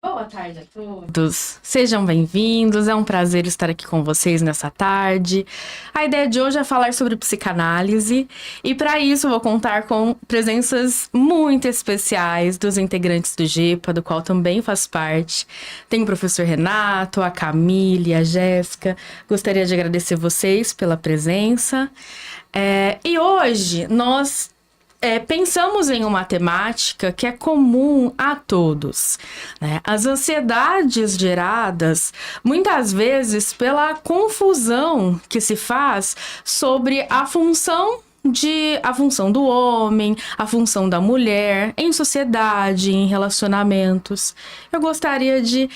Boa tarde a todos. Sejam bem-vindos. É um prazer estar aqui com vocês nessa tarde. A ideia de hoje é falar sobre psicanálise e para isso eu vou contar com presenças muito especiais dos integrantes do GEPA, do qual também faço parte. Tem o professor Renato, a Camille, a Jéssica. Gostaria de agradecer vocês pela presença. E hoje nós pensamos em uma temática que é comum a todos, né? As ansiedades geradas, muitas vezes, pela confusão que se faz sobre a função do homem, a função da mulher em sociedade, em relacionamentos. Eu gostaria de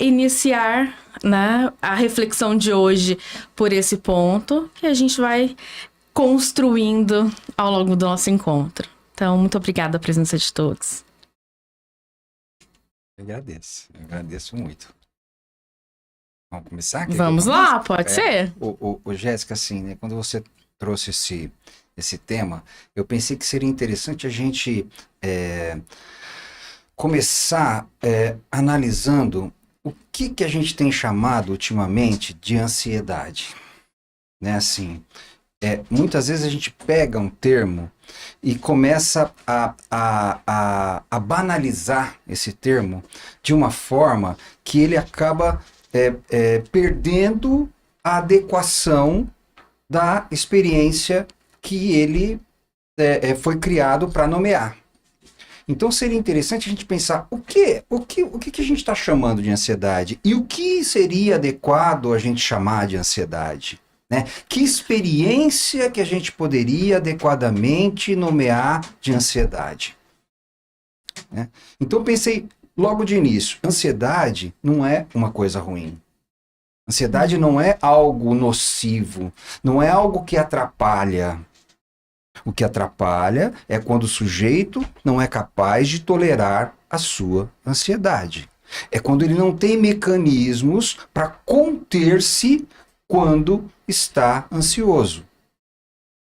iniciar, né, a reflexão de hoje por esse ponto, que a gente vai construindo ao longo do nosso encontro. Então, muito obrigada a presença de todos. Eu agradeço muito. Vamos começar? Vamos lá, pode ser? Jéssica, assim, né, quando você trouxe esse tema, eu pensei que seria interessante a gente começar analisando o que a gente tem chamado ultimamente de ansiedade. Né, assim, muitas vezes a gente pega um termo e começa a banalizar esse termo de uma forma que ele acaba perdendo a adequação da experiência que ele foi criado para nomear. Então seria interessante a gente pensar o que a gente está chamando de ansiedade e o que seria adequado a gente chamar de ansiedade. Né? Que experiência que a gente poderia adequadamente nomear de ansiedade? Né? Então pensei logo de início, ansiedade não é uma coisa ruim. Ansiedade não é algo nocivo, não é algo que atrapalha. O que atrapalha é quando o sujeito não é capaz de tolerar a sua ansiedade. É quando ele não tem mecanismos para conter-se quando está ansioso.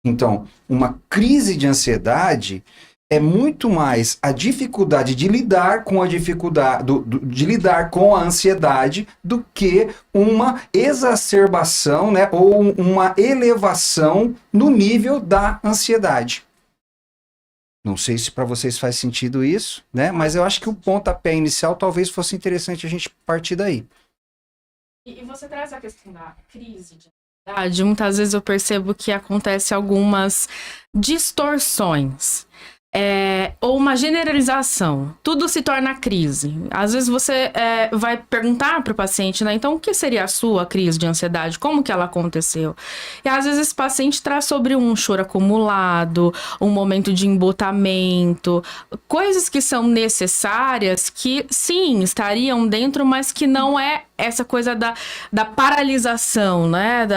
Então, uma crise de ansiedade é muito mais a dificuldade de lidar com de lidar com a ansiedade do que uma exacerbação, né, ou uma elevação no nível da ansiedade. Não sei se para vocês faz sentido isso, né? Mas eu acho que o pontapé inicial talvez fosse interessante a gente partir daí. E você traz a questão da crise de ansiedade. Muitas vezes eu percebo que acontece algumas distorções. Ou uma generalização. Tudo se torna crise. Às vezes você vai perguntar para o paciente, né? Então, o que seria a sua crise de ansiedade? Como que ela aconteceu? E às vezes esse paciente traz sobre um choro acumulado, um momento de embotamento, coisas que são necessárias que, sim, estariam dentro, mas que não é essa coisa da paralisação, né?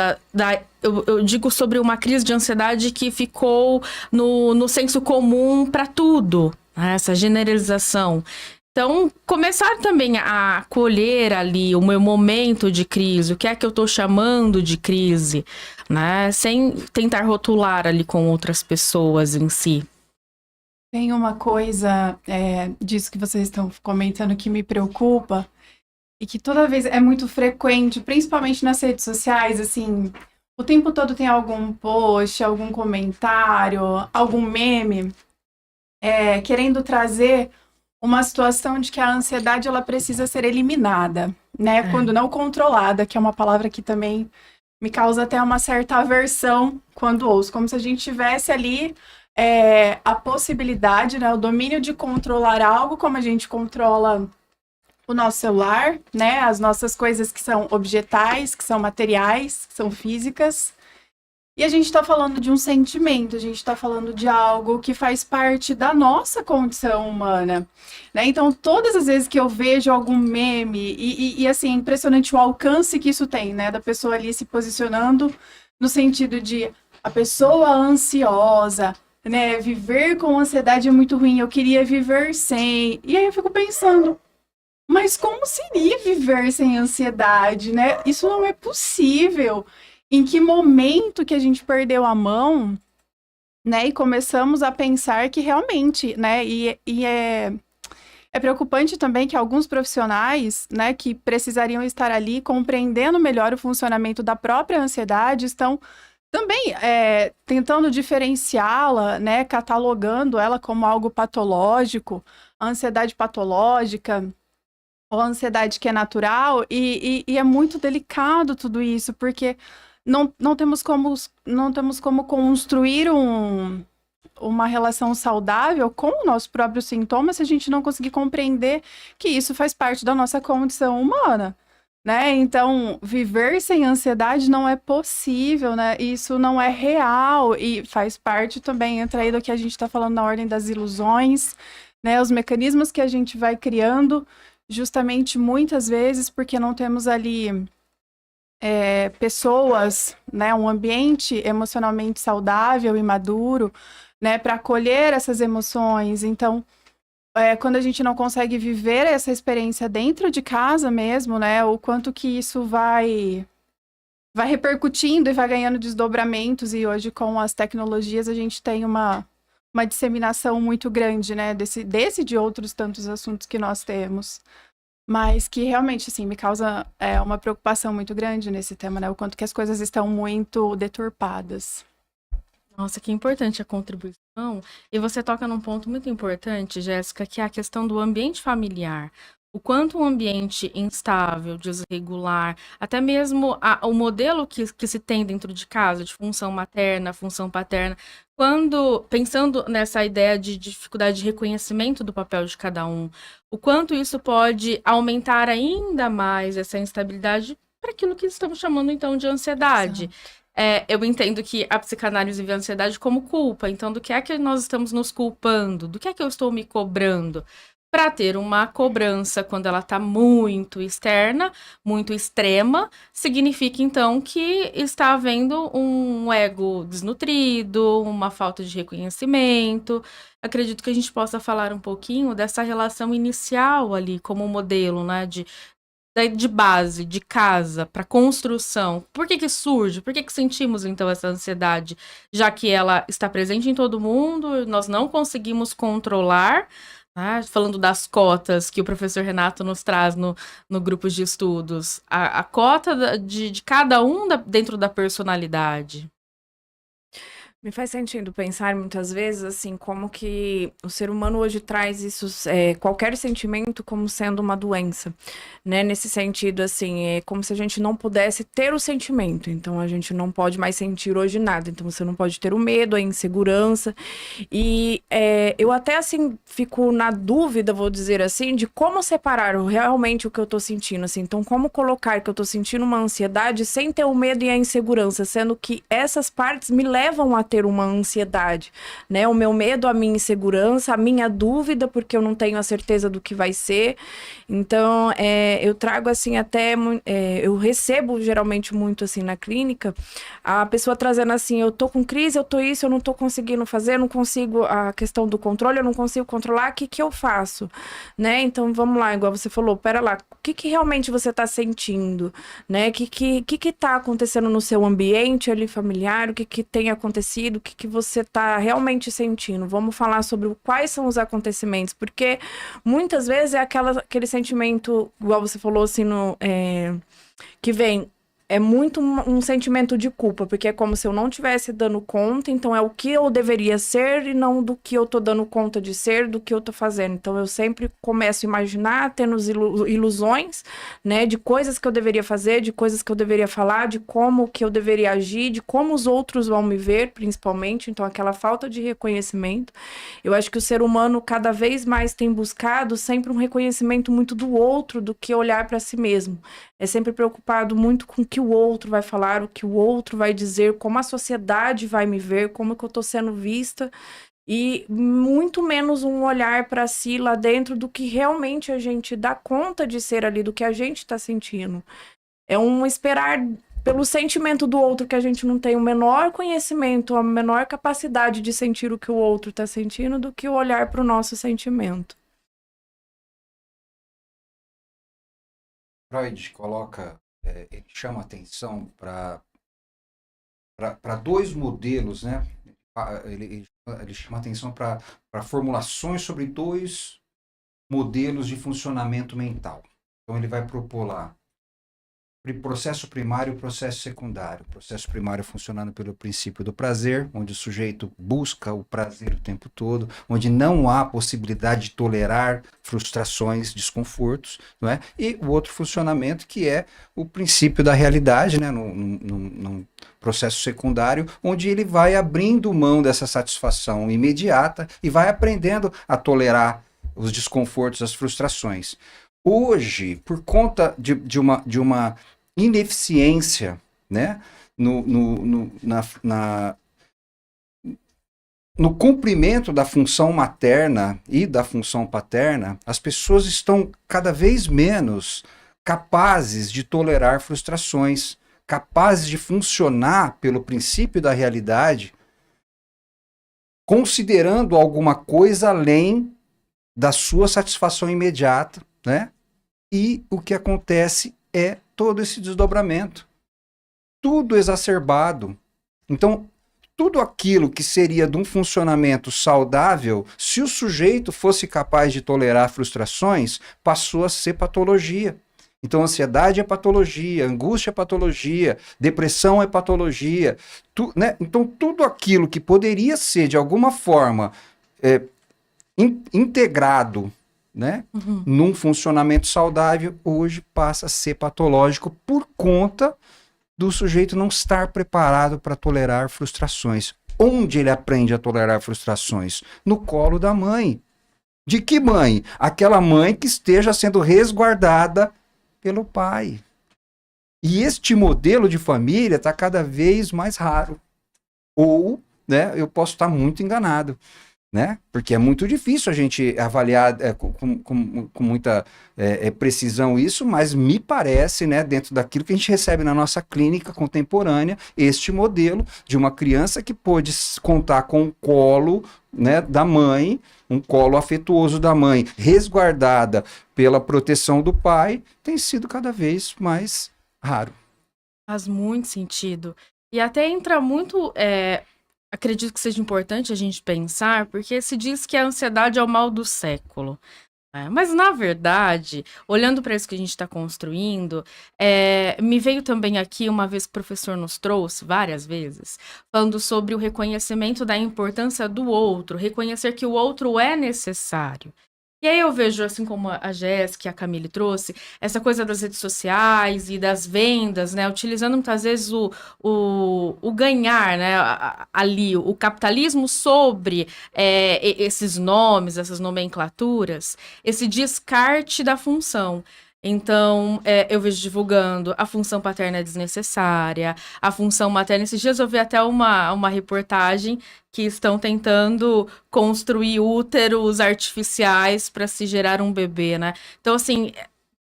Eu digo sobre uma crise de ansiedade que ficou no senso comum para tudo, né? Essa generalização. Então, começar também a acolher ali o meu momento de crise, o que é que eu estou chamando de crise, né? Sem tentar rotular ali com outras pessoas em si. Tem uma coisa disso que vocês estão comentando que me preocupa e que toda vez é muito frequente, principalmente nas redes sociais, assim... O tempo todo tem algum post, algum comentário, algum meme querendo trazer uma situação de que a ansiedade ela precisa ser eliminada, né? Quando não controlada, que é uma palavra que também me causa até uma certa aversão quando ouço. Como se a gente tivesse ali a possibilidade, né, o domínio de controlar algo como a gente controla o nosso celular, né? As nossas coisas que são objetais, que são materiais, que são físicas. E a gente está falando de um sentimento, a gente está falando de algo que faz parte da nossa condição humana, né? Então, todas as vezes que eu vejo algum meme, e assim, é impressionante o alcance que isso tem, né? Da pessoa ali se posicionando no sentido de a pessoa ansiosa, né? Viver com ansiedade é muito ruim, eu queria viver sem. E aí eu fico pensando, mas como seria viver sem ansiedade, né? Isso não é possível. Em que momento que a gente perdeu a mão, né? E começamos a pensar que realmente, né? E é É preocupante também que alguns profissionais, né, que precisariam estar ali compreendendo melhor o funcionamento da própria ansiedade, estão também tentando diferenciá-la, né, catalogando ela como algo patológico, ansiedade patológica, ou ansiedade que é natural, e é muito delicado tudo isso, porque não temos como construir uma relação saudável com o nosso próprio sintoma se a gente não conseguir compreender que isso faz parte da nossa condição humana. Né? Então, viver sem ansiedade não é possível, né? Isso não é real e faz parte também, entra aí do que a gente está falando na ordem das ilusões, né? Os mecanismos que a gente vai criando, justamente muitas vezes porque não temos ali pessoas, né? Um ambiente emocionalmente saudável e maduro, né? Para acolher essas emoções. Então, quando a gente não consegue viver essa experiência dentro de casa mesmo, né? O quanto que isso vai repercutindo e vai ganhando desdobramentos. E hoje, com as tecnologias, a gente tem uma disseminação muito grande, né? Desse e de outros tantos assuntos que nós temos. Mas que realmente, assim, me causa uma preocupação muito grande nesse tema, né? O quanto que as coisas estão muito deturpadas. Nossa, que importante a contribuição. E você toca num ponto muito importante, Jéssica, que é a questão do ambiente familiar. O quanto um ambiente instável, desregular, até mesmo o modelo que se tem dentro de casa, de função materna, função paterna, pensando nessa ideia de dificuldade de reconhecimento do papel de cada um, o quanto isso pode aumentar ainda mais essa instabilidade para aquilo que estamos chamando então de ansiedade. Exato. Eu entendo que a psicanálise vê a ansiedade como culpa. Então, do que é que nós estamos nos culpando? Do que é que eu estou me cobrando? Para ter uma cobrança quando ela está muito externa, muito extrema, significa então que está havendo um ego desnutrido, uma falta de reconhecimento. Acredito que a gente possa falar um pouquinho dessa relação inicial ali, como modelo, né, de base, de casa, para construção. Por que que surge? Por que que sentimos, então, essa ansiedade? Já que ela está presente em todo mundo, nós não conseguimos controlar, né? Falando das cotas que o professor Renato nos traz no grupo de estudos. A cota de cada um dentro da personalidade. Me faz sentido pensar muitas vezes assim, como que o ser humano hoje traz isso, qualquer sentimento como sendo uma doença, né? Nesse sentido, assim, é como se a gente não pudesse ter o sentimento. Então, a gente não pode mais sentir hoje nada. Então, você não pode ter o medo, a insegurança. E eu até, assim, fico na dúvida, vou dizer assim, de como separar realmente o que eu tô sentindo, assim. Então, como colocar que eu tô sentindo uma ansiedade sem ter o medo e a insegurança, sendo que essas partes me levam a ter uma ansiedade, né? O meu medo, a minha insegurança, a minha dúvida, porque eu não tenho a certeza do que vai ser. Então, eu trago, assim, até... eu recebo, geralmente, muito, assim, na clínica, a pessoa trazendo, assim, eu tô com crise, eu tô isso, eu não tô conseguindo fazer, eu não consigo... A questão do controle, eu não consigo controlar, o que que eu faço? Né? Então, vamos lá, igual você falou, pera lá, o que que realmente você tá sentindo? Né? O que tá acontecendo no seu ambiente ali familiar? O que que tem acontecido? O que que você tá realmente sentindo? Vamos falar sobre quais são os acontecimentos, porque muitas vezes é aquele sentimento, igual você falou assim, que vem, é muito um sentimento de culpa, porque é como se eu não estivesse dando conta, então é o que eu deveria ser e não do que eu tô dando conta de ser, do que eu tô fazendo. Então eu sempre começo a imaginar, tendo ilusões, né, de coisas que eu deveria fazer, de coisas que eu deveria falar, de como que eu deveria agir, de como os outros vão me ver, principalmente. Então aquela falta de reconhecimento. Eu acho que o ser humano cada vez mais tem buscado sempre um reconhecimento muito do outro, do que olhar para si mesmo. É sempre preocupado muito com o que o outro vai falar, o que o outro vai dizer, como a sociedade vai me ver, como que eu tô sendo vista, e muito menos um olhar para si lá dentro do que realmente a gente dá conta de ser ali, do que a gente tá sentindo. É um esperar pelo sentimento do outro que a gente não tem o menor conhecimento, a menor capacidade de sentir o que o outro tá sentindo, do que o olhar para o nosso sentimento. Freud coloca, ele chama atenção para dois modelos, né? Ele chama atenção para formulações sobre dois modelos de funcionamento mental. Então ele vai propor lá processo primário e processo secundário. O processo primário funcionando pelo princípio do prazer, onde o sujeito busca o prazer o tempo todo, onde não há possibilidade de tolerar frustrações, desconfortos, não é? E o outro funcionamento que é o princípio da realidade, né? Num processo secundário, onde ele vai abrindo mão dessa satisfação imediata e vai aprendendo a tolerar os desconfortos, as frustrações. Hoje, por conta de uma ineficiência, né, no cumprimento da função materna e da função paterna, as pessoas estão cada vez menos capazes de tolerar frustrações, capazes de funcionar pelo princípio da realidade, considerando alguma coisa além da sua satisfação imediata, né? E o que acontece é todo esse desdobramento, tudo exacerbado. Então, tudo aquilo que seria de um funcionamento saudável, se o sujeito fosse capaz de tolerar frustrações, passou a ser patologia. Então, ansiedade é patologia, angústia é patologia, depressão é patologia, né? Então, tudo aquilo que poderia ser, de alguma forma, integrado, né, num funcionamento saudável, hoje passa a ser patológico por conta do sujeito não estar preparado para tolerar frustrações. Onde ele aprende a tolerar frustrações? No colo da mãe. De que mãe? Aquela mãe que esteja sendo resguardada pelo pai. E este modelo de família está cada vez mais raro. Ou, né, eu posso estar muito enganado. Né? Porque é muito difícil a gente avaliar com muita precisão isso, mas me parece, né, dentro daquilo que a gente recebe na nossa clínica contemporânea, este modelo de uma criança que pôde contar com o colo, né, da mãe, um colo afetuoso da mãe, resguardada pela proteção do pai, tem sido cada vez mais raro. Faz muito sentido. E até entra muito... acredito que seja importante a gente pensar, porque se diz que a ansiedade é o mal do século. Mas, na verdade, olhando para isso que a gente está construindo, me veio também aqui, uma vez que o professor nos trouxe, várias vezes, falando sobre o reconhecimento da importância do outro, reconhecer que o outro é necessário. E aí eu vejo, assim como a Jéssica e a Camille trouxe, essa coisa das redes sociais e das vendas, né? Utilizando muitas vezes o ganhar, né? Ali, o capitalismo sobre esses nomes, essas nomenclaturas, esse descarte da função. Então, eu vejo divulgando a função paterna é desnecessária, a função materna. Esses dias eu vi até uma reportagem que estão tentando construir úteros artificiais para se gerar um bebê, né? Então, assim,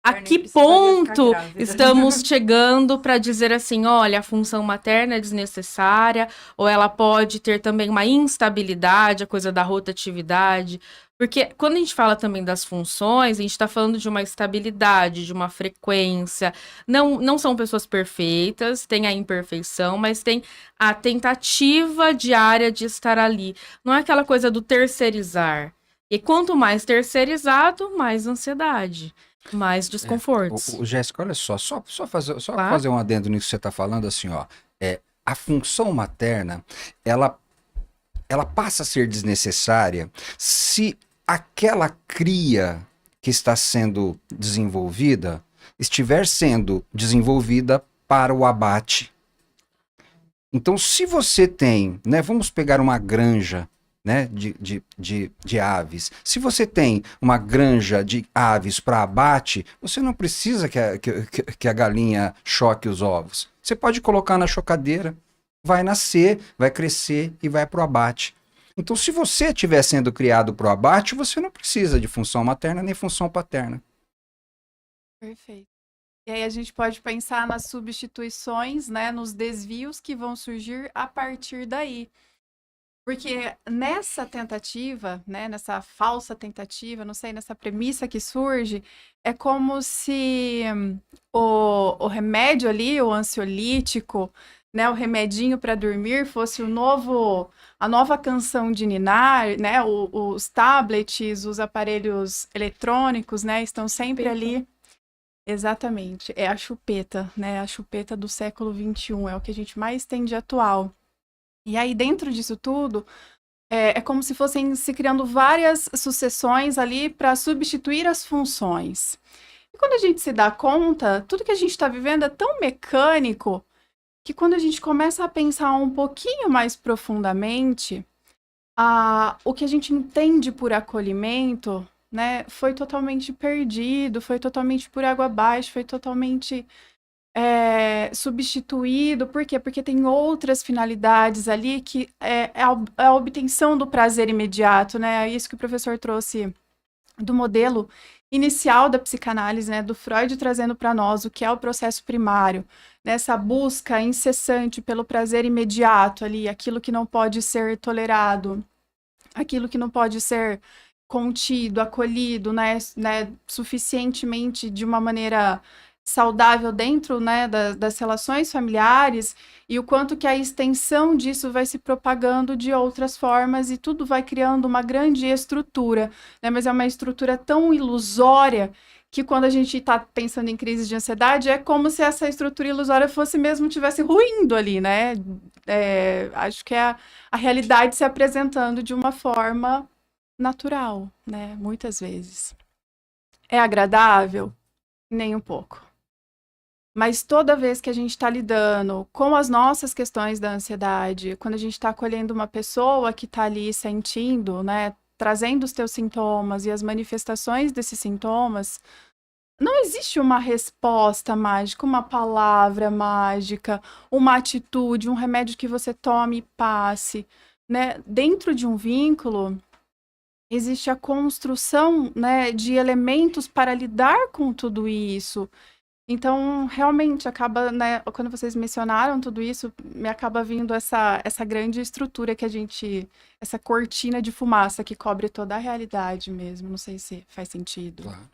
a que ponto estamos chegando para dizer assim, olha, a função materna é desnecessária, ou ela pode ter também uma instabilidade, a coisa da rotatividade. Porque quando a gente fala também das funções, a gente está falando de uma estabilidade, de uma frequência. Não são pessoas perfeitas, tem a imperfeição, mas tem a tentativa diária de estar ali. Não é aquela coisa do terceirizar. E quanto mais terceirizado, mais ansiedade, mais desconfortos. Jéssica, olha só fazer um adendo nisso que você está falando, assim, ó. A função materna, ela passa a ser desnecessária se aquela cria que está sendo desenvolvida estiver sendo desenvolvida para o abate. Então, se você tem, né, vamos pegar uma granja, né, de aves. Se você tem uma granja de aves para abate, você não precisa que a galinha choque os ovos. Você pode colocar na chocadeira, vai nascer, vai crescer e vai para o abate. Então, se você estiver sendo criado para o abate, você não precisa de função materna nem função paterna. Perfeito. E aí a gente pode pensar nas substituições, né, nos desvios que vão surgir a partir daí. Porque nessa tentativa, né, nessa falsa tentativa, não sei, nessa premissa que surge, é como se o remédio ali, o ansiolítico, né, o remedinho para dormir fosse a nova canção de ninar, né, os tablets, os aparelhos eletrônicos, né, estão sempre ali. Exatamente, é a chupeta, né, a chupeta do século XXI, é o que a gente mais tem de atual. E aí, dentro disso tudo, é como se fossem se criando várias sucessões ali para substituir as funções. E quando a gente se dá conta, tudo que a gente está vivendo é tão mecânico que quando a gente começa a pensar um pouquinho mais profundamente, o que a gente entende por acolhimento, né, foi totalmente perdido, foi totalmente por água abaixo, foi totalmente substituído. Por quê? Porque tem outras finalidades ali que é a obtenção do prazer imediato, né? É isso que o professor trouxe do modelo inicial da psicanálise, né, do Freud trazendo para nós o que é o processo primário, nessa busca incessante pelo prazer imediato ali, aquilo que não pode ser tolerado, aquilo que não pode ser contido, acolhido, né, suficientemente de uma maneira saudável dentro, né, das relações familiares, e o quanto que a extensão disso vai se propagando de outras formas e tudo vai criando uma grande estrutura, né, mas é uma estrutura tão ilusória que quando a gente está pensando em crise de ansiedade, é como se essa estrutura ilusória fosse mesmo, tivesse ruindo ali, né, acho que é a realidade se apresentando de uma forma natural, né, muitas vezes. É agradável? Nem um pouco. Mas toda vez que a gente está lidando com as nossas questões da ansiedade, quando a gente está acolhendo uma pessoa que está ali sentindo, né, trazendo os teus sintomas e as manifestações desses sintomas, não existe uma resposta mágica, uma palavra mágica, uma atitude, um remédio que você tome e passe, né? Dentro de um vínculo, existe a construção, né, de elementos para lidar com tudo isso. Então, realmente, acaba, né, quando vocês mencionaram tudo isso, me acaba vindo essa grande estrutura que a gente, essa cortina de fumaça que cobre toda a realidade mesmo. Não sei se faz sentido. Claro.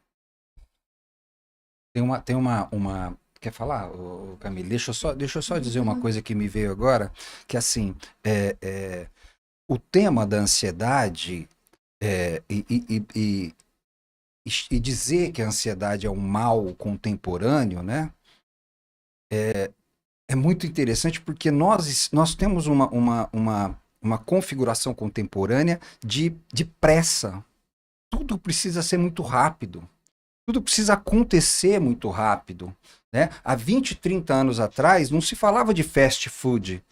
Tem uma... Quer falar, Camille? Deixa eu só dizer uma coisa que me veio agora, que assim, o tema da ansiedade e dizer que a ansiedade é um mal contemporâneo, né? É muito interessante porque nós temos uma configuração contemporânea de pressa. Tudo precisa ser muito rápido. Tudo precisa acontecer muito rápido, né? Há 20, 30 anos atrás, não se falava de fast food,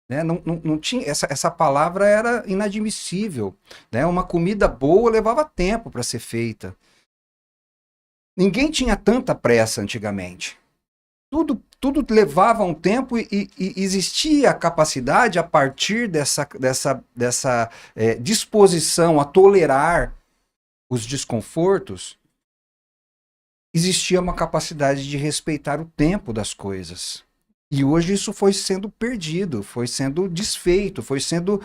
né? Não tinha, essa palavra era inadmissível, né? Uma comida boa levava tempo para ser feita. Ninguém tinha tanta pressa antigamente. Tudo levava um tempo e existia a capacidade, a partir dessa disposição a tolerar os desconfortos, existia uma capacidade de respeitar o tempo das coisas. E hoje isso foi sendo perdido, foi sendo desfeito, foi sendo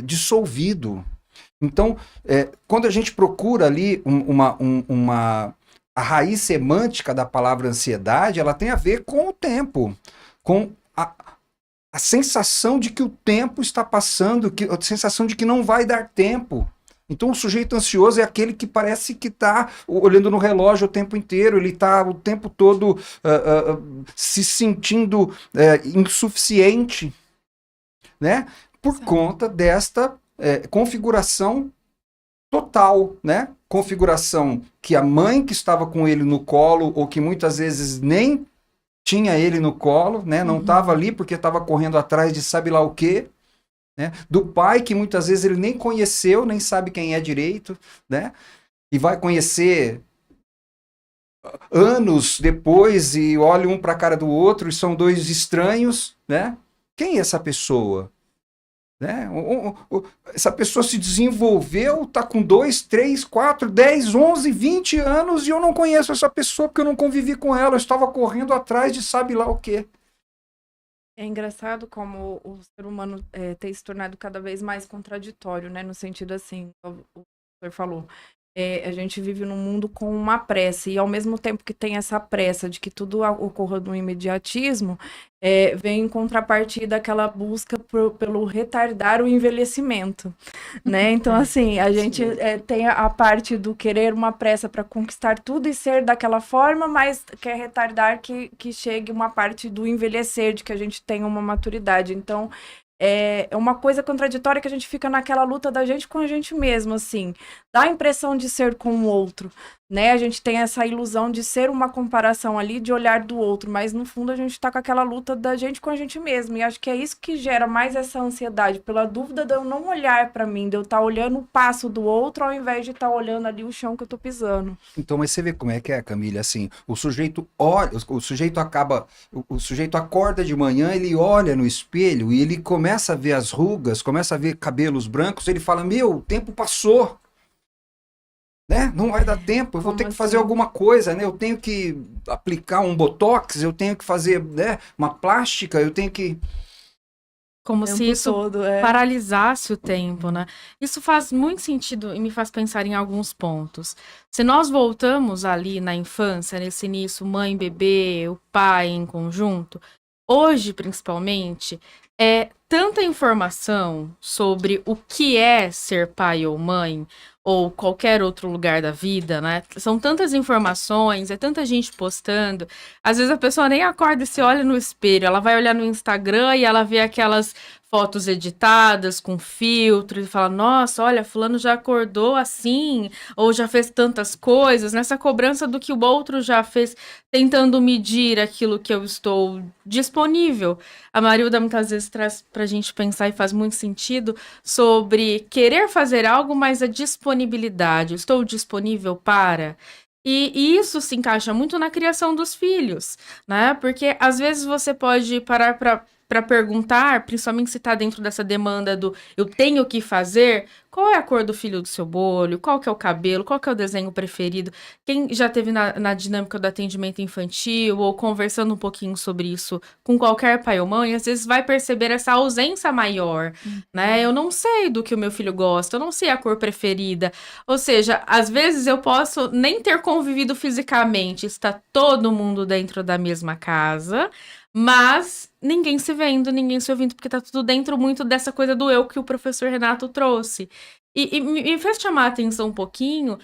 dissolvido. Então, quando a gente procura ali a raiz semântica da palavra ansiedade, ela tem a ver com o tempo, com a sensação de que o tempo está passando, a sensação de que não vai dar tempo. Então o sujeito ansioso é aquele que parece que está olhando no relógio o tempo inteiro, ele está o tempo todo se sentindo insuficiente, né? Por conta desta configuração total, né? Configuração que a mãe que estava com ele no colo, ou que muitas vezes nem tinha ele no colo, né? Não estava ali porque estava correndo atrás de sabe lá o quê, né? Do pai que muitas vezes ele nem conheceu, nem sabe quem é direito, né? E vai conhecer anos depois e olha um para a cara do outro e são dois estranhos, né? Quem é essa pessoa? Né? Essa pessoa se desenvolveu, está com 2, 3, 4, 10, 11, 20 anos e eu não conheço essa pessoa porque eu não convivi com ela, eu estava correndo atrás de sabe lá o quê. É engraçado como o ser humano tem se tornado cada vez mais contraditório, né? No sentido assim, o professor falou, a gente vive num mundo com uma pressa, e ao mesmo tempo que tem essa pressa de que tudo ocorra no imediatismo, vem em contrapartida aquela busca pelo retardar o envelhecimento, né? Então, assim, a gente tem a parte do querer uma pressa para conquistar tudo e ser daquela forma, mas quer retardar que chegue uma parte do envelhecer, de que a gente tenha uma maturidade. Então, é uma coisa contraditória que a gente fica naquela luta da gente com a gente mesmo, assim. Dá a impressão de ser com o outro, né? A gente tem essa ilusão de ser uma comparação ali, de olhar do outro, mas no fundo a gente tá com aquela luta da gente com a gente mesmo. E acho que é isso que gera mais essa ansiedade, pela dúvida de eu não olhar para mim, de eu estar olhando o passo do outro ao invés de estar olhando ali o chão que eu tô pisando. Então, mas você vê como é que é, Camila, assim, o sujeito olha, o sujeito acaba, o sujeito acorda de manhã, ele olha no espelho e ele começa a ver as rugas, começa a ver cabelos brancos, ele fala, meu, o tempo passou, né? Não vai dar tempo, eu vou Como ter que fazer assim? alguma coisa, né? Eu tenho que aplicar um botox, eu tenho que fazer, né, uma plástica, eu tenho que... Como O se tempo isso todo, paralisasse o tempo, né? Isso faz muito sentido e me faz pensar em alguns pontos. Se nós voltamos ali na infância, nesse início, mãe, bebê, o pai em conjunto, hoje, principalmente, é tanta informação sobre o que é ser pai ou mãe, ou qualquer outro lugar da vida, né? São tantas informações, é tanta gente postando. Às vezes a pessoa nem acorda e se olha no espelho, ela vai olhar no Instagram e ela vê aquelas fotos editadas com filtro e fala: Nossa, olha, fulano já acordou assim, ou já fez tantas coisas, nessa cobrança do que o outro já fez, tentando medir aquilo que eu estou disponível. A Marilda muitas vezes traz pra gente pensar e faz muito sentido sobre querer fazer algo, mas a disponibilidade. Estou disponível para. E isso se encaixa muito na criação dos filhos, né? Porque às vezes você pode parar para perguntar, principalmente se está dentro dessa demanda do eu tenho que fazer, qual é a cor do filho do seu bolho, qual que é o cabelo, qual que é o desenho preferido. Quem já teve na dinâmica do atendimento infantil ou conversando um pouquinho sobre isso com qualquer pai ou mãe, às vezes vai perceber essa ausência maior, né? Eu não sei do que o meu filho gosta, eu não sei a cor preferida. Ou seja, às vezes eu posso nem ter convivido fisicamente, está todo mundo dentro da mesma casa, mas ninguém se vendo, ninguém se ouvindo, porque tá tudo dentro muito dessa coisa do eu que o professor Renato trouxe. E me fez chamar a atenção um pouquinho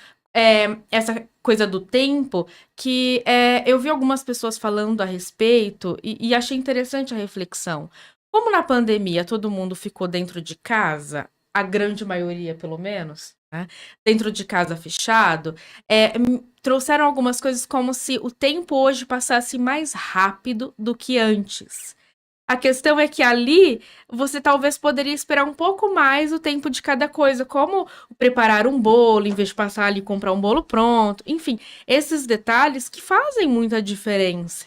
essa coisa do tempo, que eu vi algumas pessoas falando a respeito e achei interessante a reflexão. Como na pandemia todo mundo ficou dentro de casa, a grande maioria pelo menos, né? Dentro de casa fechado, trouxeram algumas coisas como se o tempo hoje passasse mais rápido do que antes. A questão é que ali você talvez poderia esperar um pouco mais o tempo de cada coisa, como preparar um bolo em vez de passar ali e comprar um bolo pronto. Enfim, esses detalhes que fazem muita diferença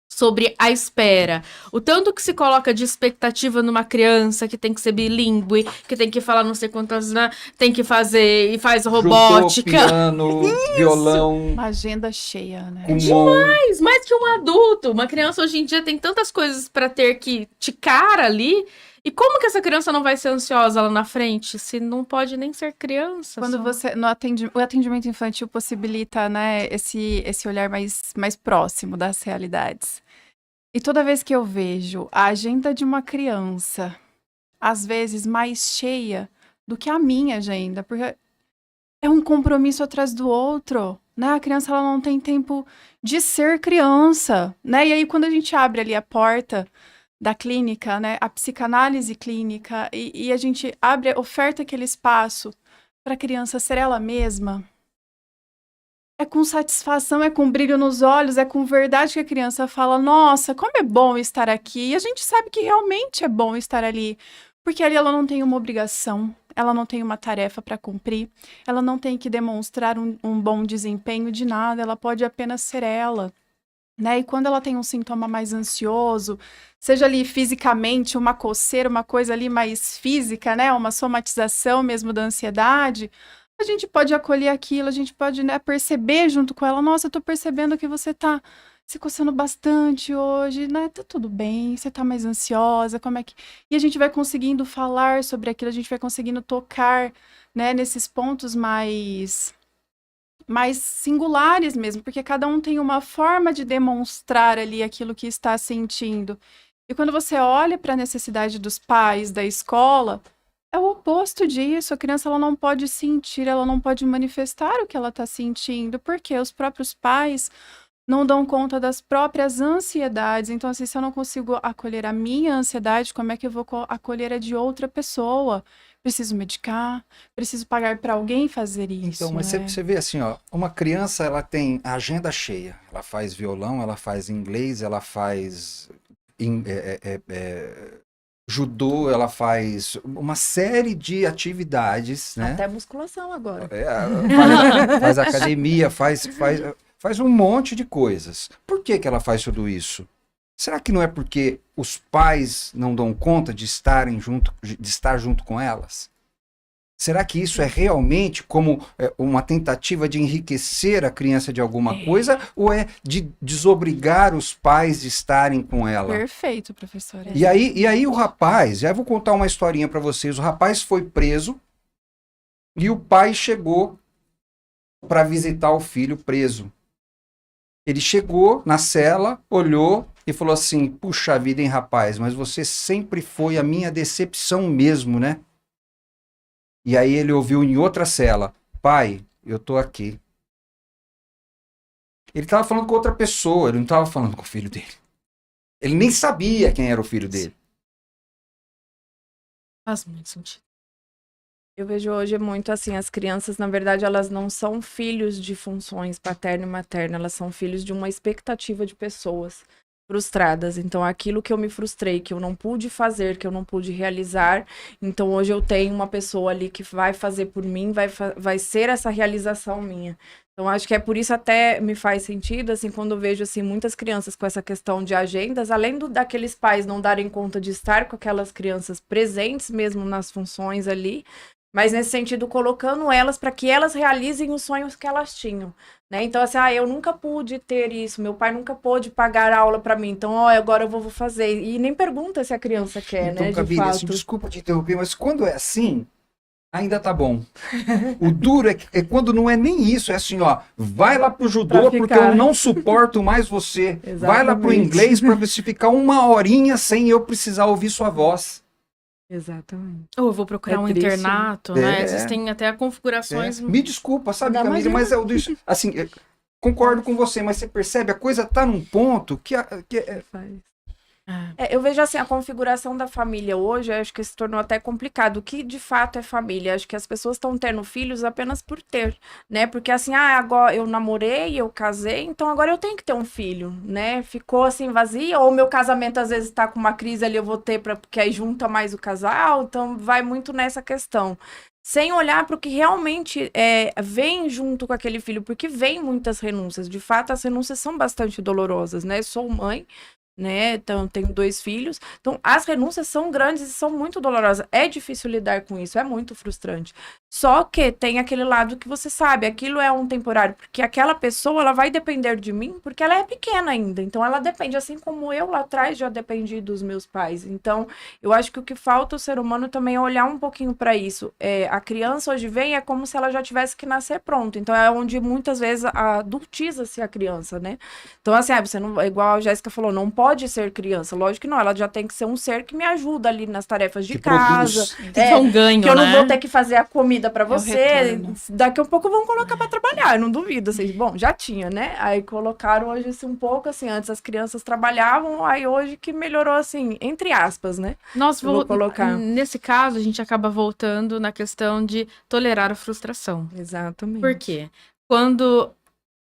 sobre a espera. O tanto que se coloca de expectativa numa criança que tem que ser bilíngue, que tem que falar não sei quantas, né, tem que fazer e faz Judô, robótica. piano, violão, Uma agenda cheia, né? kumon. Mais que um adulto. Uma criança hoje em dia tem tantas coisas pra ter que ticar ali. E como que essa criança não vai ser ansiosa lá na frente, se não pode nem ser criança? Quando só? você o atendimento infantil possibilita, né, esse olhar mais próximo das realidades. E toda vez que eu vejo a agenda de uma criança, às vezes mais cheia do que a minha agenda, porque é um compromisso atrás do outro, né? A criança ela não tem tempo de ser criança, né? E aí quando a gente abre ali a porta da clínica, né, a psicanálise clínica, e a gente oferta aquele espaço para a criança ser ela mesma, é com satisfação, é com brilho nos olhos, é com verdade que a criança fala, nossa, como é bom estar aqui. E a gente sabe que realmente é bom estar ali, porque ali ela não tem uma obrigação, ela não tem uma tarefa para cumprir, ela não tem que demonstrar um bom desempenho de nada, ela pode apenas ser ela. Né? E quando ela tem um sintoma mais ansioso, seja ali fisicamente, uma coceira, uma coisa ali mais física, né? Uma somatização mesmo da ansiedade, a gente pode acolher aquilo, a gente pode, né, perceber junto com ela, nossa, eu tô percebendo que você tá se coçando bastante hoje, né? Tá tudo bem, você tá mais ansiosa, como é que... E a gente vai conseguindo falar sobre aquilo, a gente vai conseguindo tocar, né, nesses pontos mais mais singulares mesmo, porque cada um tem uma forma de demonstrar ali aquilo que está sentindo. E quando você olha para a necessidade dos pais, da escola, é o oposto disso. A criança ela não pode sentir, ela não pode manifestar o que ela está sentindo, porque os próprios pais não dão conta das próprias ansiedades. Então, assim, se eu não consigo acolher a minha ansiedade, como é que eu vou acolher a de outra pessoa? Preciso medicar, preciso pagar para alguém fazer isso. Então, mas né? você vê assim, ó, uma criança, ela tem a agenda cheia. Ela faz violão, ela faz inglês, ela faz judô, ela faz uma série de atividades, né? Até musculação agora. Faz academia, faz um monte de coisas. Por que que ela faz tudo isso? Será que não é porque os pais não dão conta de estar junto com elas? Será que isso é realmente como uma tentativa de enriquecer a criança de alguma coisa ou é de desobrigar os pais de estarem com ela? Perfeito, professora. E aí o rapaz, já vou contar uma historinha para vocês. O rapaz foi preso e o pai chegou para visitar o filho preso. Ele chegou na cela, olhou e falou assim: puxa vida, hein, rapaz, mas você sempre foi a minha decepção mesmo, né? E aí ele ouviu em outra cela: pai, eu tô aqui. Ele estava falando com outra pessoa, ele não estava falando com o filho dele. Ele nem sabia quem era o filho dele. Faz muito sentido. Eu vejo hoje muito assim, as crianças, na verdade, elas não são filhos de funções paterna e materna, elas são filhos de uma expectativa de pessoas frustradas. Então, aquilo que eu me frustrei, que eu não pude fazer, que eu não pude realizar, então hoje eu tenho uma pessoa ali que vai fazer por mim, vai ser essa realização minha. Então, acho que é por isso até me faz sentido, assim, quando eu vejo, assim, muitas crianças com essa questão de agendas, além daqueles pais não darem conta de estar com aquelas crianças presentes mesmo nas funções ali, mas nesse sentido, colocando elas para que elas realizem os sonhos que elas tinham, né? Então, assim, eu nunca pude ter isso, meu pai nunca pôde pagar aula para mim, então, agora eu vou fazer. E nem pergunta se a criança quer, Então, né, de Camille, assim, fato. desculpa te interromper, mas quando é assim, ainda tá bom. O duro é quando não é nem isso, é assim, ó, vai lá pro judô Pra porque ficar. eu não suporto mais você. Vai lá pro Exatamente. inglês para você ficar uma horinha sem eu precisar ouvir sua voz. Exatamente. Ou eu vou procurar É um triste, internato, né? né? É. Existem até configurações. Me desculpa, sabe, Não, Camille, mas imagina. assim, concordo com você, mas você percebe, a coisa tá num ponto que É. Eu vejo assim, a configuração da família hoje, eu acho que se tornou até complicado. O que de fato é família? Acho que as pessoas estão tendo filhos apenas por ter, né? Porque assim, agora eu namorei, eu casei, então agora eu tenho que ter um filho, né? Ficou assim vazia, ou meu casamento às vezes tá com uma crise ali, eu vou ter porque aí junta mais o casal, então vai muito nessa questão. Sem olhar para o que realmente vem junto com aquele filho, porque vem muitas renúncias. De fato, as renúncias são bastante dolorosas, né? Sou mãe, né? Então, tenho 2 filhos. Então, as renúncias são grandes e são muito dolorosas. É difícil lidar com isso, é muito frustrante. Só que tem aquele lado que você sabe, aquilo é um temporário, porque aquela pessoa, ela vai depender de mim, porque ela é pequena ainda. Então, ela depende, assim como eu lá atrás já dependi dos meus pais. Então, eu acho que o que falta ao ser humano também é olhar um pouquinho para isso. A criança hoje vem, é como se ela já tivesse que nascer pronta. Então, é onde muitas vezes adultiza-se a criança, né? Então, assim, você não, igual a Jéssica falou, não pode ser criança. Lógico que não, ela já tem que ser um ser que me ajuda ali nas tarefas de Que casa. produz. Tem que ter um ganho, Que eu não né? vou ter que fazer a comida pra você. retorno. Daqui a pouco vão colocar pra trabalhar, eu não duvido. Assim, bom, já tinha, né? Aí colocaram hoje assim, um pouco assim, antes as crianças trabalhavam, aí hoje que melhorou assim, entre aspas, né? Nós Eu vou colocar. Nesse caso, a gente acaba voltando na questão de tolerar a frustração. Exatamente. Por quê? Quando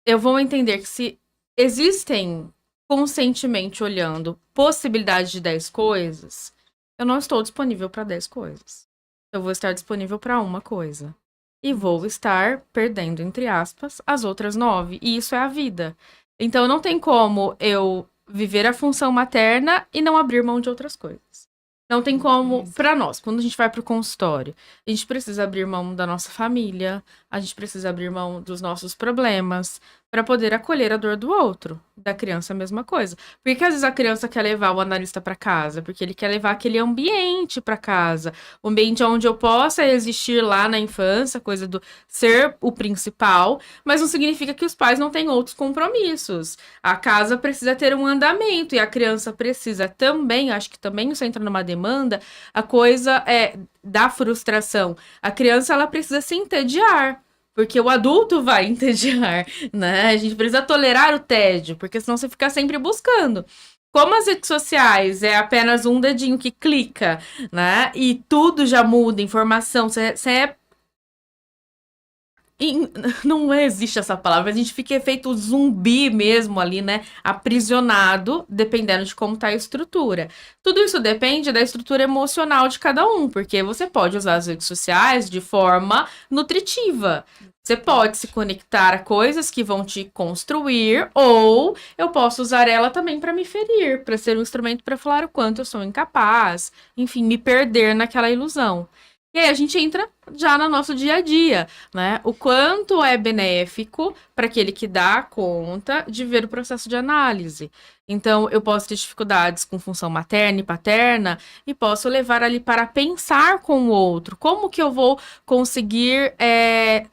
eu vou entender que se existem conscientemente olhando possibilidade de 10 coisas, eu não estou disponível para 10 coisas. Eu vou estar disponível para uma coisa. E vou estar perdendo, entre aspas, as outras 9. E isso é a vida. Então não tem como eu viver a função materna e não abrir mão de outras coisas. Não tem como, para nós, quando a gente vai pro consultório, a gente precisa abrir mão da nossa família, a gente precisa abrir mão dos nossos problemas, para poder acolher a dor do outro. Da criança a mesma coisa. Por que às vezes a criança quer levar o analista para casa? Porque ele quer levar aquele ambiente para casa. O ambiente onde eu possa existir lá na infância, coisa do ser o principal, mas não significa que os pais não têm outros compromissos. A casa precisa ter um andamento e a criança precisa também, acho que também isso entra numa demanda, a coisa é da frustração. A criança, ela precisa se entediar. Porque o adulto vai entediar, né? A gente precisa tolerar o tédio, porque senão você fica sempre buscando. Como as redes sociais é apenas um dedinho que clica, né? E tudo já muda, informação, você é... Não existe essa palavra, a gente fica feito zumbi mesmo ali, né? Aprisionado, dependendo de como tá a estrutura. Tudo isso depende da estrutura emocional de cada um, porque você pode usar as redes sociais de forma nutritiva. Você pode se conectar a coisas que vão te construir, ou eu posso usar ela também para me ferir, para ser um instrumento para falar o quanto eu sou incapaz, enfim, me perder naquela ilusão. E aí a gente entra já no nosso dia a dia, né? O quanto é benéfico para aquele que dá conta de ver o processo de análise. Então, eu posso ter dificuldades com função materna e paterna e posso levar ali para pensar com o outro. Como que eu vou conseguir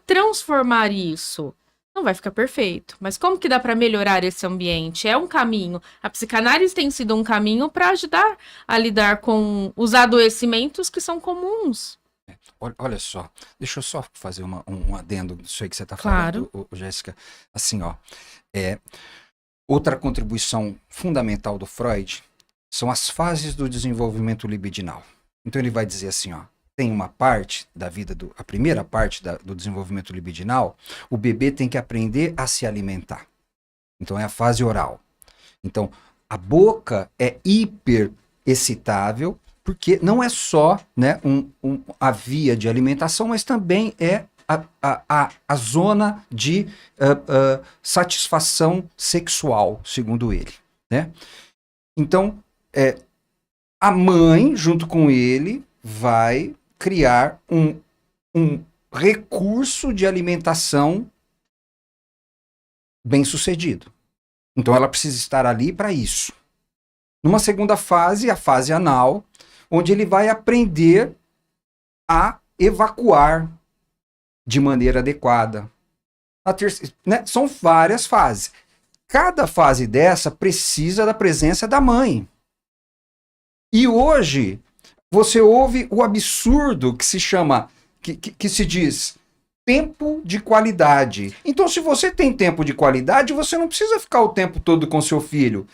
transformar isso? Não vai ficar perfeito, mas como que dá para melhorar esse ambiente? É um caminho. A psicanálise tem sido um caminho para ajudar a lidar com os adoecimentos que são comuns. Olha só, deixa eu só fazer um adendo disso aí que você está Claro. falando, Jéssica. Assim, ó, outra contribuição fundamental do Freud são as fases do desenvolvimento libidinal. Então ele vai dizer assim, ó, tem uma parte da vida, a primeira parte do desenvolvimento libidinal, o bebê tem que aprender a se alimentar. Então é a fase oral. Então a boca é hiper excitável, porque não é só, né, a via de alimentação, mas também é a zona de satisfação sexual, segundo ele, né? Então, a mãe, junto com ele, vai criar um recurso de alimentação bem-sucedido. Então, ela precisa estar ali para isso. Numa segunda fase, a fase anal, onde ele vai aprender a evacuar de maneira adequada. Né? São várias fases. Cada fase dessa precisa da presença da mãe. E hoje, você ouve o absurdo que se chama, que se diz, tempo de qualidade. Então, se você tem tempo de qualidade, você não precisa ficar o tempo todo com seu filho.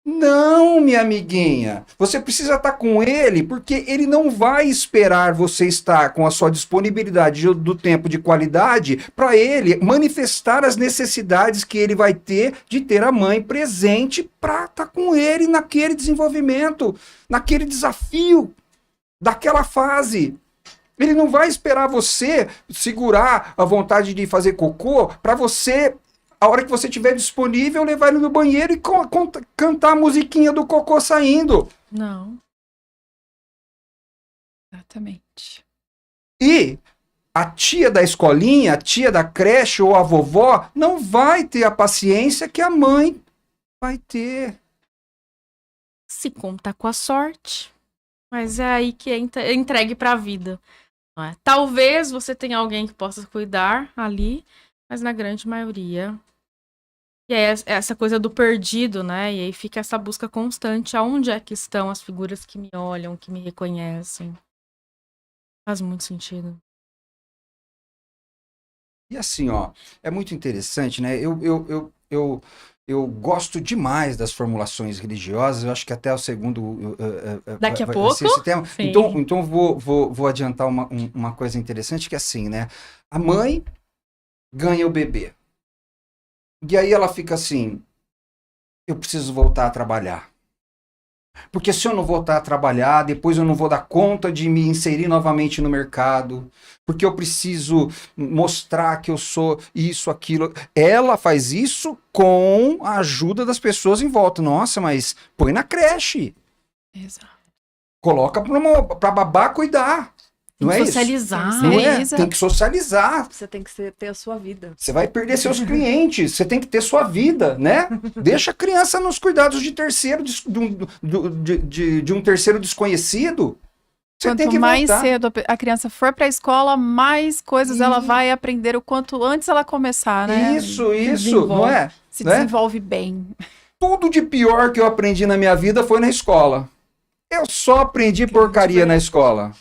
Não, minha amiguinha, você precisa estar com ele porque ele não vai esperar você estar com a sua disponibilidade do tempo de qualidade para ele manifestar as necessidades que ele vai ter de ter a mãe presente para estar com ele naquele desenvolvimento, naquele desafio, daquela fase. Ele não vai esperar você segurar a vontade de fazer cocô para você... A hora que você estiver disponível, levar ele no banheiro e cantar a musiquinha do cocô saindo. Não. Exatamente. E a tia da escolinha, a tia da creche ou a vovó não vai ter a paciência que a mãe vai ter. Se contar com a sorte. Mas é aí que é entregue para a vida. Não é? Talvez você tenha alguém que possa cuidar ali, mas na grande maioria... E é essa coisa do perdido, né? E aí fica essa busca constante. Aonde é que estão as figuras que me olham, que me reconhecem? Faz muito sentido. E assim, ó, é muito interessante, né? Eu gosto demais das formulações religiosas. Eu acho que até o segundo... Daqui a vai pouco? ser esse tema. Sim. Então vou adiantar uma coisa interessante, que é assim, né? A mãe ganha o bebê. E aí ela fica assim, eu preciso voltar a trabalhar. Porque se eu não voltar a trabalhar, depois eu não vou dar conta de me inserir novamente no mercado. Porque eu preciso mostrar que eu sou isso, aquilo. Ela faz isso com a ajuda das pessoas em volta. Nossa, mas põe na creche. Exato. Coloca pra babá cuidar. Não é isso? Socializar. Não é? Exato. Tem que socializar. Você tem que ter a sua vida. Você vai perder seus clientes, você tem que ter sua vida, né? Deixa a criança nos cuidados de terceiro, de um terceiro desconhecido. Você tem Quanto que mais voltar. cedo a criança for para a escola, mais coisas ela vai aprender o quanto antes ela começar, né? Isso, não desenvolve. é? Se Né? desenvolve bem. Tudo de pior que eu aprendi na minha vida foi na escola. Eu só aprendi porcaria na escola.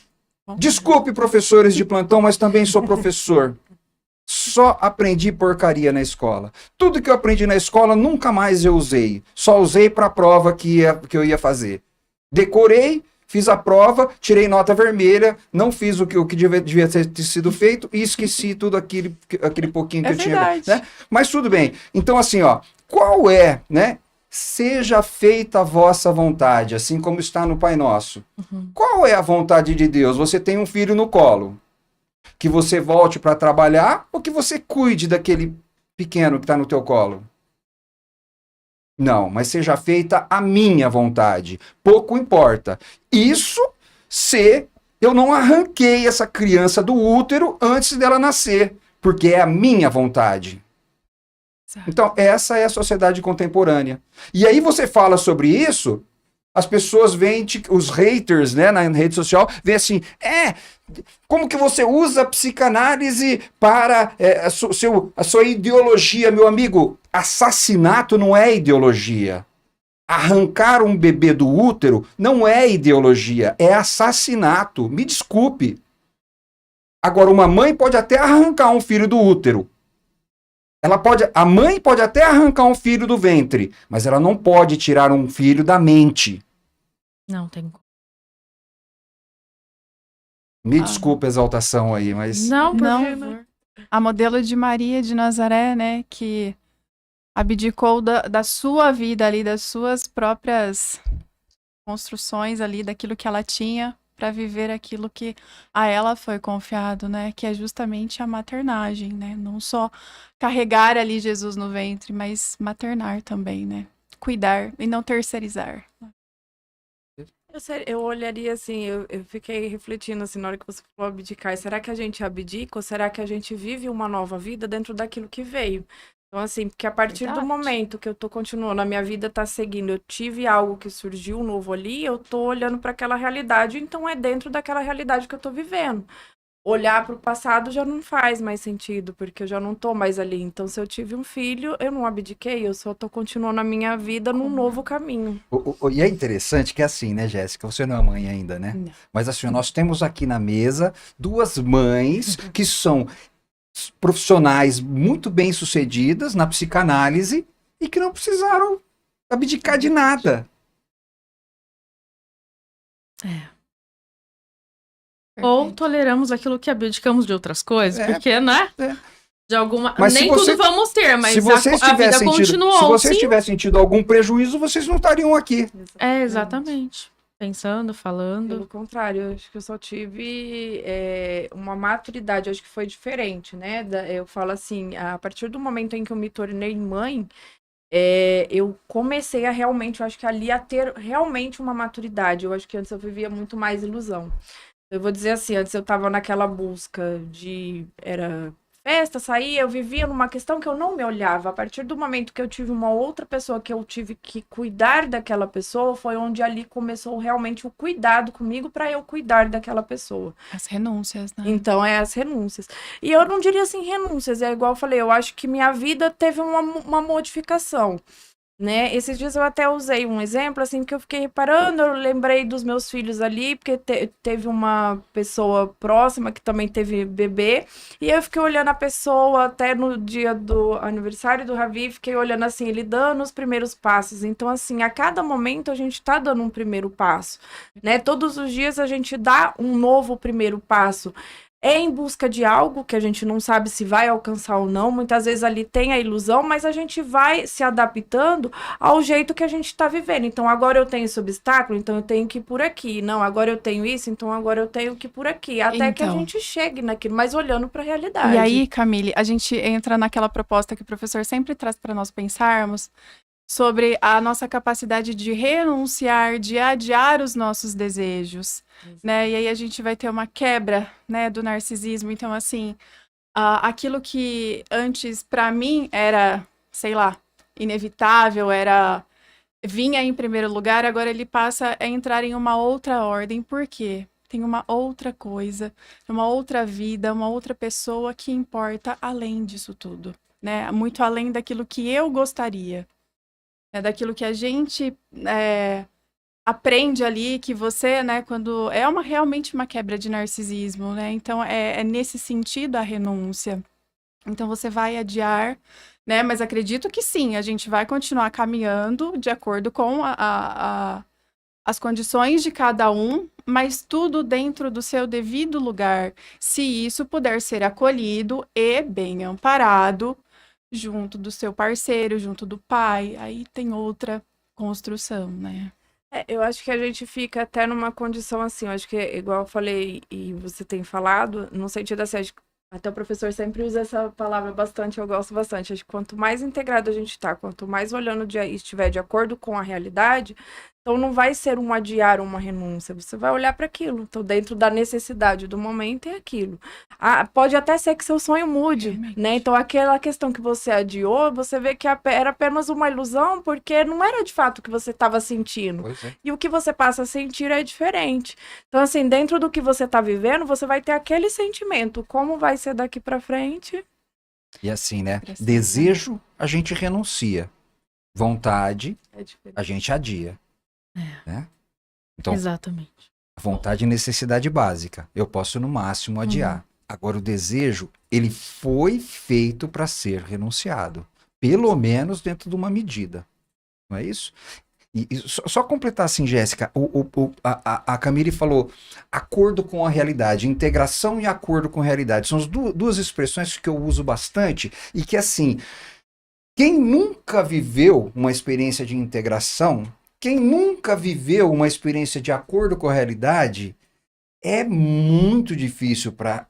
Desculpe, professores de plantão, mas também sou professor. Só aprendi porcaria na escola. Tudo que eu aprendi na escola nunca mais eu usei. Só usei para a prova que eu ia fazer. Decorei, fiz a prova, tirei nota vermelha, não fiz o que devia ter sido feito e esqueci tudo aquele pouquinho que É eu tinha. verdade. Né? Mas tudo bem. Então, assim, ó, qual é, né? Seja feita a vossa vontade, assim como está no Pai Nosso. Qual é a vontade de Deus? Você tem um filho no colo. Que você volte para trabalhar ou que você cuide daquele pequeno que está no teu colo? Não, mas seja feita a minha vontade. Pouco importa. Isso se eu não arranquei essa criança do útero antes dela nascer, porque é a minha vontade. Exato. Então, essa é a sociedade contemporânea. E aí você fala sobre isso, as pessoas veem, os haters, né, na rede social, veem assim, como que você usa a psicanálise para a sua ideologia, meu amigo? Assassinato não é ideologia. Arrancar um bebê do útero não é ideologia, é assassinato. Me desculpe. Agora, uma mãe pode até arrancar um filho do útero. A mãe pode até arrancar um filho do ventre, mas ela não pode tirar um filho da mente. Não tem como. Me desculpa a exaltação aí, mas... Não, por Não, favor. a modelo de Maria de Nazaré, né, que abdicou da sua vida ali, das suas próprias construções ali, daquilo que ela tinha para viver aquilo que a ela foi confiado, né, que é justamente a maternagem, né, não só carregar ali Jesus no ventre, mas maternar também, né, cuidar e não terceirizar. Eu olharia assim, eu fiquei refletindo assim na hora que você falou abdicar. Será que a gente abdica ou será que a gente vive uma nova vida dentro daquilo que veio? Então, assim, porque a partir do Verdade. momento que eu tô continuando, a minha vida tá seguindo, eu tive algo que surgiu novo ali, eu tô olhando para aquela realidade, então é dentro daquela realidade que eu tô vivendo. Olhar para o passado já não faz mais sentido, porque eu já não tô mais ali. Então, se eu tive um filho, eu não abdiquei, eu só tô continuando a minha vida num novo caminho. E é interessante que é assim, né, Jéssica? Você não é mãe ainda, né? Não. Mas assim, nós temos aqui na mesa duas mães que são profissionais muito bem-sucedidas na psicanálise e que não precisaram abdicar de nada. Ou Perfeito. toleramos aquilo que abdicamos de outras coisas, É, porque, né? é. De alguma... Mas se Nem você- tudo vamos ter, mas se vocês a vida tivessem tido, continuou. se vocês sim. tivessem tido algum prejuízo, vocês não estariam aqui. É, exatamente. Pensando, Pelo falando. contrário, eu acho que eu só tive uma maturidade, eu acho que foi diferente, né? Eu falo assim, a partir do momento em que eu me tornei mãe, eu comecei a realmente, eu acho que ali a ter realmente uma maturidade. Eu acho que antes eu vivia muito mais ilusão. Eu vou dizer assim, antes eu tava naquela busca era festa, saía, eu vivia numa questão que eu não me olhava. A partir do momento que eu tive uma outra pessoa que eu tive que cuidar daquela pessoa, foi onde ali começou realmente o cuidado comigo para eu cuidar daquela pessoa. As renúncias, né? Então, é as renúncias. E eu não diria assim renúncias, é igual eu falei, eu acho que minha vida teve uma modificação. Né? Esses dias eu até usei um exemplo, assim, que eu fiquei reparando, eu lembrei dos meus filhos ali, porque teve uma pessoa próxima que também teve bebê, e eu fiquei olhando a pessoa até no dia do aniversário do Ravi, fiquei olhando assim, ele dando os primeiros passos. Então, assim, a cada momento a gente tá dando um primeiro passo, né? Todos os dias a gente dá um novo primeiro passo. É em busca de algo que a gente não sabe se vai alcançar ou não. Muitas vezes ali tem a ilusão, mas a gente vai se adaptando ao jeito que a gente está vivendo. Então, agora eu tenho esse obstáculo, então eu tenho que ir por aqui. Não, agora eu tenho isso, então agora eu tenho que ir por aqui. Até que a Então. gente chegue naquilo, mas olhando para a realidade. E aí, Camille, a gente entra naquela proposta que o professor sempre traz para nós pensarmos, sobre a nossa capacidade de renunciar, de adiar os nossos desejos, né? E aí a gente vai ter uma quebra, né, do narcisismo. Então, assim, aquilo que antes, para mim, era, sei lá, inevitável, vinha em primeiro lugar, agora ele passa a entrar em uma outra ordem. Por quê? Tem uma outra coisa, uma outra vida, uma outra pessoa que importa além disso tudo, né? Muito além daquilo que eu gostaria, né? Daquilo que a gente aprende ali, que você, né, quando realmente uma quebra de narcisismo, né? Então é nesse sentido a renúncia. Então você vai adiar, né? Mas acredito que sim, a gente vai continuar caminhando de acordo com as condições de cada um, mas tudo dentro do seu devido lugar, se isso puder ser acolhido e bem amparado, junto do seu parceiro, junto do pai, aí tem outra construção, né? Eu acho que a gente fica até numa condição assim, eu acho que igual eu falei e você tem falado, no sentido assim, até o professor sempre usa essa palavra bastante, eu gosto bastante. Acho que quanto mais integrado a gente está, quanto mais olhando estiver de acordo com a realidade, então não vai ser um adiar, uma renúncia. Você vai olhar para aquilo. Então, dentro da necessidade do momento é aquilo. Pode até ser que seu sonho mude, Realmente. né? Então, aquela questão que você adiou, você vê que era apenas uma ilusão, porque não era de fato o que você estava sentindo. Pois é. E o que você passa a sentir é diferente. Então, assim, dentro do que você está vivendo, você vai ter aquele sentimento. Como vai ser daqui para frente? E assim, né? Precisa. Desejo, a gente renuncia. Vontade, É diferente. a gente adia. Né? Então, Exatamente. vontade e necessidade básica. Eu posso, no máximo, adiar. Agora, o desejo, ele foi feito para ser renunciado. Pelo menos dentro de uma medida. Não é isso? E só completar assim, Jéssica, a Camille falou acordo com a realidade, integração e acordo com a realidade. São as duas expressões que eu uso bastante e que, assim, quem nunca viveu uma experiência de integração, quem nunca viveu uma experiência de acordo com a realidade, é muito difícil para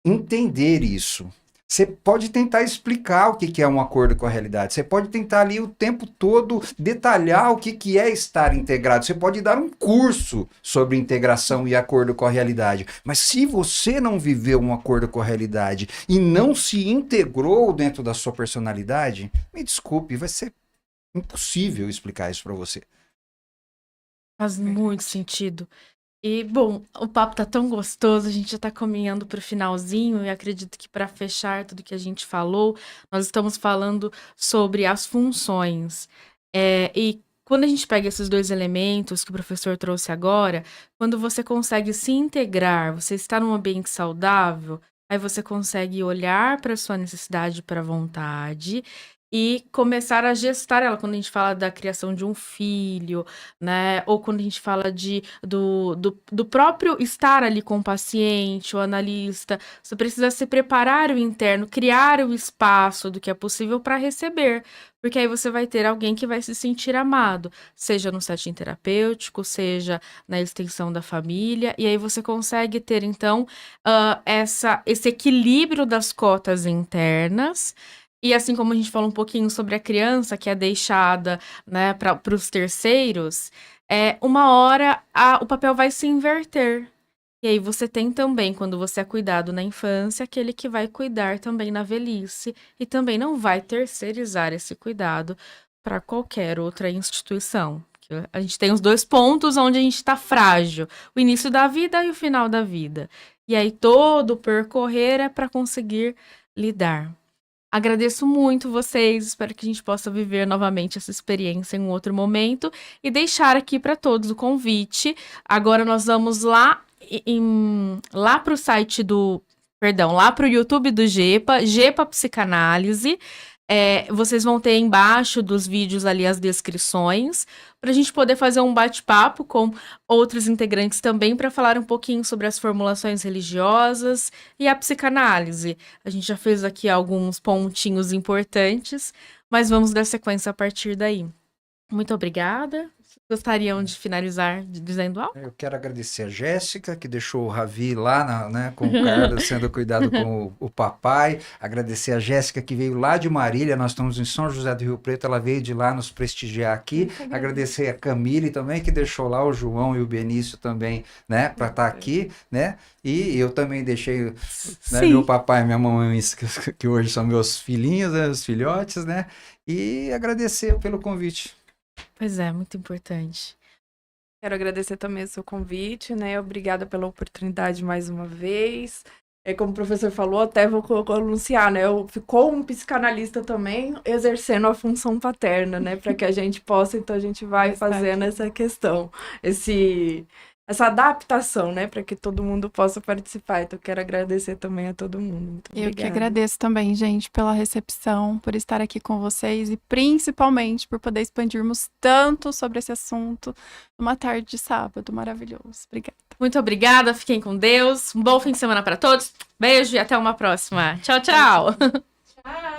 entender isso. Você pode tentar explicar o que é um acordo com a realidade. Você pode tentar ali o tempo todo detalhar o que é estar integrado. Você pode dar um curso sobre integração e acordo com a realidade. Mas se você não viveu um acordo com a realidade e não se integrou dentro da sua personalidade, me desculpe, vai ser impossível explicar isso para você. Faz muito sentido. E, bom, o papo tá tão gostoso, a gente já tá caminhando pro finalzinho e acredito que para fechar tudo que a gente falou, nós estamos falando sobre as funções. E quando a gente pega esses dois elementos que o professor trouxe agora, quando você consegue se integrar, você está num ambiente saudável, aí você consegue olhar para sua necessidade, para a vontade e começar a gestar ela. Quando a gente fala da criação de um filho, né? Ou quando a gente fala do próprio estar ali com o paciente, o analista, você precisa se preparar o interno, criar o espaço do que é possível para receber. Porque aí você vai ter alguém que vai se sentir amado, seja no setting terapêutico, seja na extensão da família, e aí você consegue ter, então, esse equilíbrio das cotas internas. E assim como a gente falou um pouquinho sobre a criança que é deixada, né, para os terceiros, uma hora o papel vai se inverter. E aí você tem também, quando você é cuidado na infância, aquele que vai cuidar também na velhice e também não vai terceirizar esse cuidado para qualquer outra instituição. A gente tem os dois pontos onde a gente está frágil, o início da vida e o final da vida. E aí todo o percorrer é para conseguir lidar. Agradeço muito vocês, espero que a gente possa viver novamente essa experiência em um outro momento e deixar aqui para todos o convite. Agora nós vamos lá para o site lá para o YouTube do Gepa Psicanálise. Vocês vão ter embaixo dos vídeos ali as descrições, para a gente poder fazer um bate-papo com outros integrantes também, para falar um pouquinho sobre as formulações religiosas e a psicanálise. A gente já fez aqui alguns pontinhos importantes, mas vamos dar sequência a partir daí. Muito obrigada. gostariam de finalizar dizendo algo? Eu quero agradecer a Jéssica, que deixou o Ravi lá né, com o Carlos, sendo cuidado com o papai. Agradecer a Jéssica, que veio lá de Marília, nós estamos em São José do Rio Preto, ela veio de lá nos prestigiar aqui. Agradecer a Camille também, que deixou lá o João e o Benício também, né, para estar aqui, né? E eu também deixei, né, meu papai e minha mamãe, que hoje são meus filhinhos, né, os filhotes, né? E agradecer pelo convite. Pois é, muito importante. Quero agradecer também o seu convite, né? Obrigada pela oportunidade mais uma vez. Como o professor falou, até vou anunciar, né? Ficou um psicanalista também exercendo a função paterna, né? Para que a gente possa, então a gente vai fazendo essa questão, essa adaptação, né? Para que todo mundo possa participar. Então, quero agradecer também a todo mundo. Muito obrigada. Eu que agradeço também, gente, pela recepção, por estar aqui com vocês e principalmente por poder expandirmos tanto sobre esse assunto numa tarde de sábado maravilhoso. Obrigada. Muito obrigada, fiquem com Deus. Um bom fim de semana para todos. Beijo e até uma próxima. Tchau, tchau. Tchau.